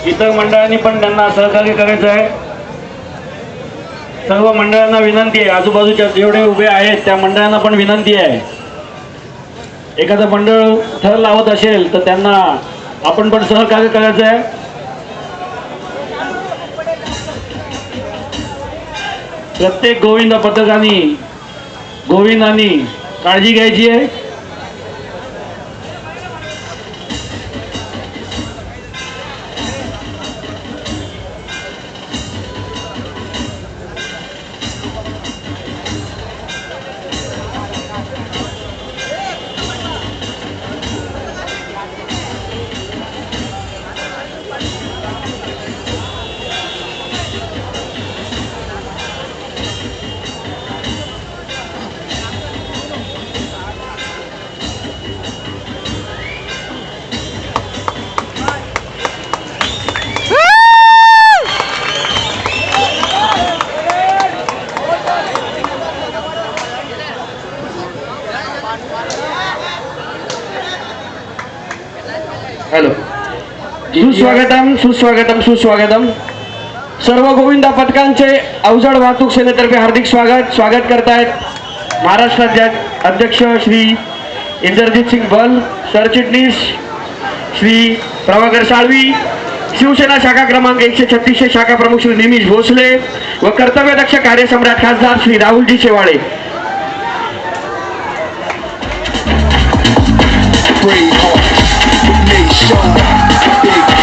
इतर मंडळांनी पण त्यांना सहकार्य करायचं आहे। सर्व मंडळांना विनंती आहे, आजूबाजूच्या जेवढे उभे आहेत त्या मंडळांना पण विनंती आहे, एखादं मंडळ थर लावत असेल तर त्यांना आपण पण सहकार्य करायचं आहे। प्रत्येक गोविंद पथकाने गोविंदांनी काळजी घ्यायची आहे। हॅलो, सुस्वागतम सुस्वागतम सुस्वागतम। सर्व गोविंदा पथकांचे अवजड वाहतूक सेनेतर्फे हार्दिक स्वागत करतायत महाराष्ट्र राज्याचे अध्यक्ष श्री इंद्रजीत सिंग बल, सरचिटणीस श्री प्रभाकर साळवी, शिवसेना शाखा क्रमांक 136 चे शाखा प्रमुख श्री निमिष भोसले व कर्तव्यदक्ष कार्यसम्राट खासदार श्री राहुलजी शेवाळे। Nation, big